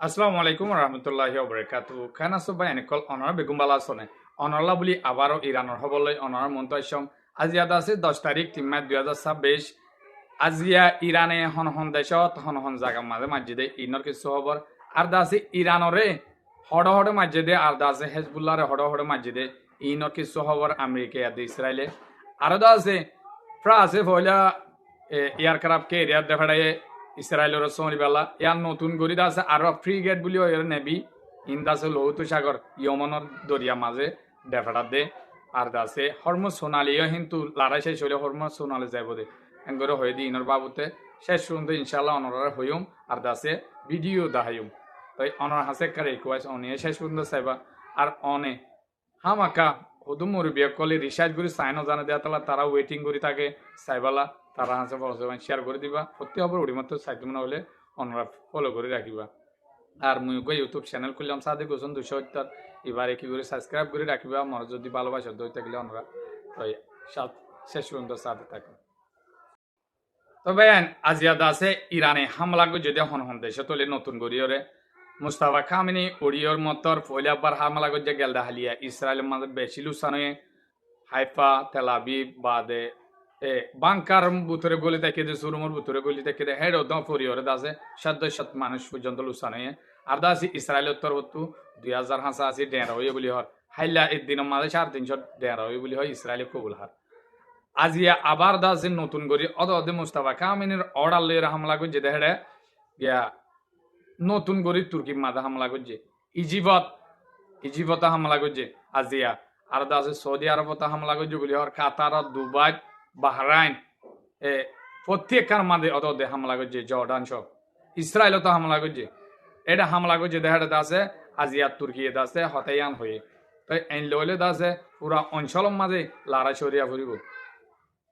আসসালামু আলাইকুম রহমতুল্লাহি ওবরাকাতু খানা সবাই এনেকল অনর বেগুম বালা সনে অনরলা বুলি আবারও ইরানের হবলে অনর মন্তব্যম আজিয়াদ আছে 10 তারিখ 3 মাস 2026 আজিয়া ইরানে হন হন দেশত হন হন জায়গা মাঝে মসজিদে ইনর কিছু খবর আর দা আছে ইরানরে হড় হড় মসজিদে আর দা আছে হেজবুল্লাহরে হড় হড় মসজিদে ইনর কিছু খবর আমেরিকা আর ইসরায়েলে আর দা আছে ফ্রান্সে ফয়লা এয়ারক্রাফট কেরিয়ার দেখাড়ায় ইসরায়েলের সনিবেলা ইয়ার নতুন গড়ি আছে আরো ফ্রি গেট বুলি নেবি ইন্দা আছে লৌত সাগর ইয়মনের দরিয়া মাঝে দেখাটা দে আর দাসে হরম সোনালিও কিন্তু লড়াই শেষ হলে হরম সোনালি যাইব দে এঙ্গরে হয়ে দি ইনর বাবুতে শেষ পর্যন্ত ইনশাল্লাহ অনরার হইম আর দাসে ভিডিও দাহাইম তাই অনর হাসে কারে কোয়াইস অনিয়ে শেষ পর্যন্ত চাইবা আর অনে হামাকা হুদুম মুরবিয়া কলে রিসার্চ করে সাইনও জানা দেয়া তারা ওয়েটিং করে থাকে চাইবালা তারা হাসে শেয়ার করে দিবা সত্যি হবে উড়িমাত্র সাইড মনে হলে অনরা ফলো করে রাখিবা আর মুই ইউটিউব চ্যানেল খুললাম সাদে গোসন 270 এবারে কি করে সাবস্ক্রাইব করে রাখিবা আমার যদি ভালোবাসা দই থাকলে অনরা তাই শেষ পর্যন্ত সাথে থাকে তবে আজিয়াদ আছে ইরানে হামলা যদি হন হন দেশে তোলে নতুন গড়িয়রে মুস্তাফা খামিনি ওড়িয়র মতর ফয়লাবার হামলা গজে গেলদা হালিয়া ইসরায়েলের মাঝে বেশি লুসানয়ে হাইফা তেলাবিব বাদে বাংকার বুতরে গলি থেকে দে সুরমর বুতরে গলি থেকে দে হেড ওদম ফরিয়রে দাসে 700 মানুষ পর্যন্ত লুসানয়ে আর দাসি ইসরায়েল উত্তর বত্তু 2000 হাসা আসি ডেরা হয়ে বলি হর হাইলা একদিন মাঝে 350 ডেরা হয়ে বলি হয় ইসরায়েল কবুল হার আজিয়া আবার দাসে নতুন করি অদে মুস্তাফা কামিনের অর্ডার লইয়ের হামলা করছে দেহেড়ে গিয়া নতুন করি তুর্কি মাঝে হামলা করছে ইজিবত হামলা করছে আজিয়া আর দাসে সৌদি আরবত হামলা করছে বলি হর কাতার দুবাই বাহরাইন প্রত্যেককার মাঝে অত হামলা করছে জর্ডান সব ইসরায়েল তো হামলা করছে এটা হামলা করছে দেখাটা দাসে আজিয়া তুর্কি দাসে হতায়ান হয়ে তো এন লইলে দাসে পুরা অঞ্চলের মাঝে লড়াই সরিয়া ফুরিব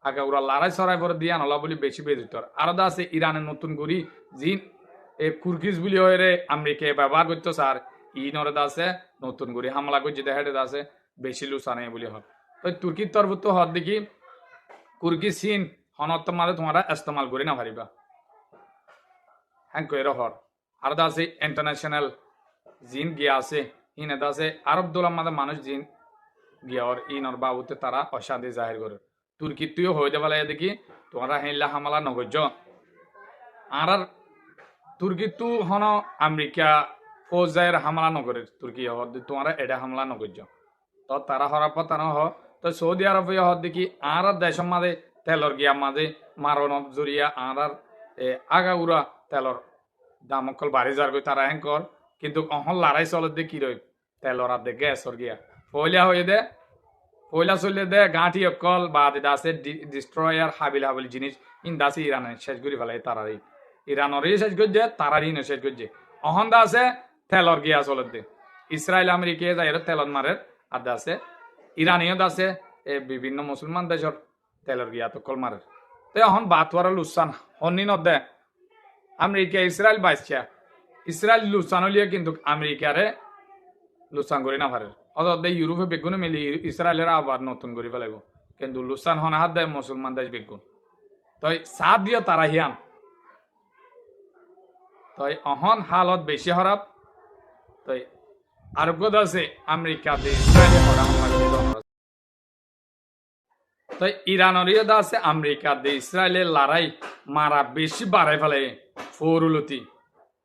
আগে ওরা লড়াই সরাই পরে দিয়া নলা বলি বেশি বেদিতর আর দাসে ইরানের নতুন করি জিন কুরকিজ বলি হয় রে আমেরিকা ব্যবহার করতো স্যার ইনরে দাসে নতুন করি হামলা করছে দেখাটা দাসে বেশি লুসানে বলি হয় তো তুর্কির তরফ তো হর দেখি কুরকি সিন হনত মাঝে তোমরা ইস্তেমাল করে না পারিবা হ্যাঁ কই রহর আর দাসে ইন্টারন্যাশনাল জিন গিয়া আছে ইনে দাসে আরব দোলার মাঝে মানুষ জিন গিয়ার ইনর বাবুতে তারা অশান্তি জাহির করে তুর্কি তুইও হয়ে যাবে দেখি তোমরা হেলা হামলা নগর্য আর তুর্কি তু হন আমেরিকা ফৌজায়ের হামলা নগরে তুর্কি হর তোমরা এটা হামলা নগর্য তো তারা হরার পর তারা হ তো সৌদি আরব হর দেখি আর দেশের মাঝে তেলর গিয়া মাঝে মারণ জড়িয়া আর আগাউরা তেলর দাম অকল বাড়ি যার তারা হ্যাঙ্কর কিন্তু অহন লড়াই চলে দে কি রই তেলর আর দে গ্যাসর গিয়া পয়লা হয়ে দে পয়লা চলে দে গাঁঠি অকল বা আছে ডিস্ট্রয়ার হাবিল হাবিল জিনিস ইন দাসে ইরানে শেষ করে ফেলাই তারারই ইরানরই শেষ করছে তারারই শেষ করছে অহন দা আছে তেলর গিয়া চলে দে ইসরায়েল আমেরিকা যাই তেলর মারে আর দা আছে ইরানিও আছে বিভিন্ন মুসলমান দেশের তেলর গিয়া তো কল মারে তো এখন বাতওয়ার লুসান হনি নদে আমেরিকা ইসরায়েল বাইসা ইসরায়েল লুসান হলিয়া কিন্তু আমেরিকারে লুসান করি না পারে অত ইউরোপে বেগুনে মিলি ইসরায়েলের আবার নতুন করে ফেলাইব কিন্তু লুসান হন হাত দেয় মুসলমান দেশ বেগুন তই সাথ দিয়ে তারা হিয়ান তই অহন হালত বেশি হরাপ তই আরব আছে আমেরিকা দিয়ে ইসরায়েলে হরা তো ইরানের আছে আমেরিকা দিয়ে ইসরায়েলের লড়াই মারা বেশি বাড়াই ফেলে ফৌরুলতি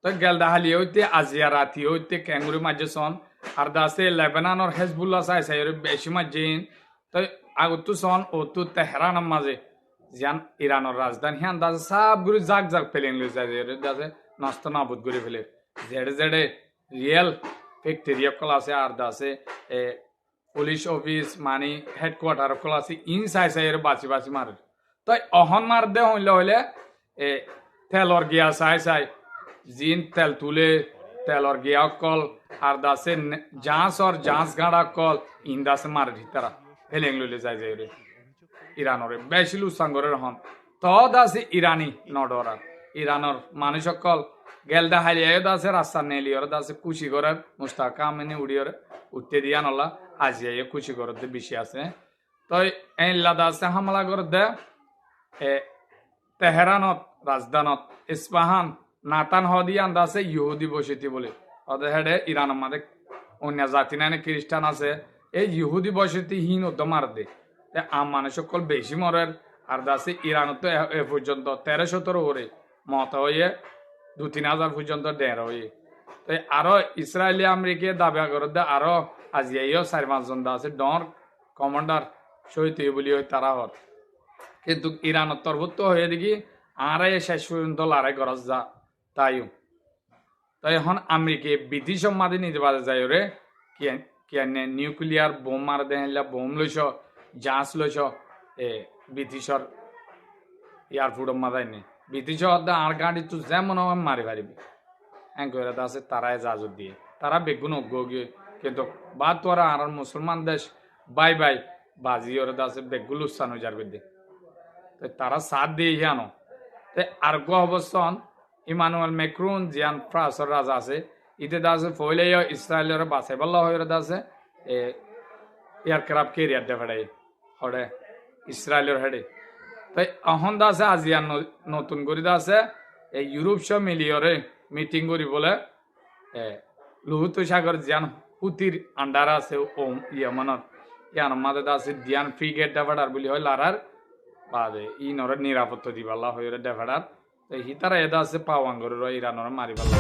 তো গেলদা হালি হইতে আজিয়া রাতি হইতে ক্যাঙ্গুরি মাঝে সন আর দাসে লেবাননের হেজবুল্লাহ চাই বেশি মাঝেন তো আগতু সন ও তু তেহরানের মাঝে জিয়ান ইরানের রাজধানী হ্যাঁ দাসে সব গুলি জাগ জাগ ফেলেন লই যায় দাসে নষ্ট নাবুদ করে ফেলে জেডে জেডে রিয়েল ফ্যাক্টরি কল আছে আর দাসে পুলিশ অফিস মানে হেডকোয়ার্টার কল আছে ইন চাই বাঁচি বাঁচি মারে তো অহন মার দে হইলে হইলে তেলর গিয়া চাই জিন তেল তুলে তেলর গিয়া কল আর দাসে জাঁচ গাড়া কল ইন দাসে মারে তারা ফেলেং লইলে যাই রে ইরানরে বেশি লুসাঙ্গরের হন তো দাসে ইরানি নডরা ইরানর মানুষ কল গেলদা হাইলিয়া দাসে রাস্তা নেলিয়র দাসে কুশি করার মুস্তাকা মেনে উড়িয়র উঠতে দিয়া নলা আজিয়া খুশি করতে বেশি আছে তো এই লাদা আছে হামলা করে দে তেহরানত রাজধানত ইস্পাহান নাতান হদি আন্দা আছে ইহুদি বসতি বলে ওদের হেডে ইরান আমাদের অন্য জাতি নাই খ্রিস্টান আছে এই ইহুদি বসতি হীন মার দে আম মানুষ সকল বেশি মরের আর দাসে ইরান তো এ পর্যন্ত 1300 ওরে মত হয়ে 2-3 হাজার পর্যন্ত ডের হয়ে তো আরো ইসরায়েলি আমেরিকা দাবি করে দে আরো আজিয়াইও 4-5 জন আছে ডর কমান্ডার শহীদ বলি তারা হত কিন্তু ইরান তরবত হয়ে দেখি আর শেষ পর্যন্ত লড়াই করা যা তাইও তো এখন আমেরিকা বিধি সম্মাদে নিতে পারে যাই রে কিয়ানে নিউক্লিয়ার বোম মার দেহলা বোম লইছ জাঁচ লইছ ব্রিটিশর এয়ারপোর্ট মাদাই নে ব্রিটিশ আর গাড়ি তো যেমন মারি পারিবি করে আছে তারাই জাজত দিয়ে তারা বেগুন অজ্ঞ কিন্তু বা তোরা আর মুসলমান দেশ বাই বাই বাজি ওরা আছে বেগুল উৎসান হয়ে যাবে দিয়ে তারা সাথ দিয়ে হিয়ানো আর গো অবস্থান ইমানুয়েল ম্যাক্রন জিয়ান ফ্রান্সর রাজা আছে ইতে দাসে ফইলে ইসরায়েলের বাসাই বল্লা হয়ে আছে এয়ারক্রাফট কেরিয়ার দেখাই হরে ইসরায়েলের হেডে তাই অহন দাসে আজিয়ান নতুন করে দাসে এই ইউরোপ সব মিলিয়রে মিটিং করি বলে লোহিত সাগর জিয়ান হুতির আন্ডার আছে ওম ইয়ামানত ইয়ান মাদে দাসে দিয়ান ফ্রিগেট দেখার বলি হয় লারার বাদে ই নরে নিরাপত্তা দিবাল্লা হয়ে দেখার হিতারা এদা আছে পাওয়াঙ্গর ইরানর মারিবাল্লা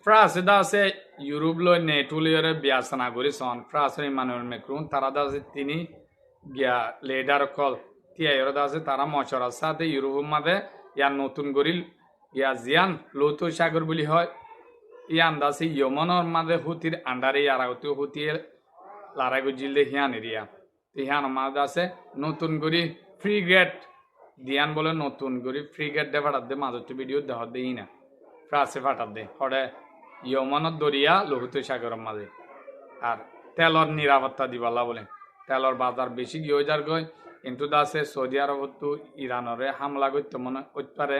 ফ্রান্স এদা আছে ইউরোপ লয় নেটো লিয়রে বিয়াসনা করি সন ফ্রান্স ইমানুয়েল ম্যাক্রন তারা দা আছে তিনি গিয়া লিডার কল তিয়াইর দা আছে তারা মশরার সাথে ইউরোপ মাঝে ইয়ার নতুন করি ইয়া জিয়ান লোহিত সাগর বলি হয় ইয়ান দা আছে ইয়মনের মাঝে হুতির আন্ডারে ইয়ারাগতে হুতিয়ে লড়াই জিলদে হিয়ান এরিয়া হিয়ান মাঝে আছে নতুন করি ফ্রিগেট দিয়ান বলে নতুন করি ফ্রিগেট দে ফাটার দে মাজতে ভিডিও দেহ দেই না ফ্রান্সে ফাটার দে হরে ইয়মানত দরিয়া লোহিত সাগরের মাঝে আর তেলর নিরাপত্তা দিবালা বলে তেলর বাজার বেশি গিয়ে যার গই কিন্তু দাসে সৌদি আরবত তো ইরানরে হামলা করতে মনে হতে পারে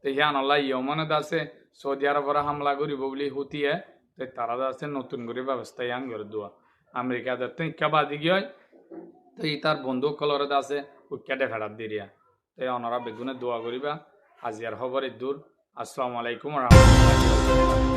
তো হিয়ানলা ইয়মানে দাসে সৌদি আরবরে হামলা করিব বলে হুতিয়ে তো তারা দাসে নতুন করে ব্যবস্থা ইয়ান করে দেওয়া আমেরিকা তো ইকাবাদি গিয়ে তো ই তার বন্ধু কলরে দাসে উৎকেটে ফেরাত দিরিয়া তাই অনরা বেগুনে দোয়া করিবা আজি আর খবর দূর আসসালামু আলাইকুম রহমতুল্লাহ।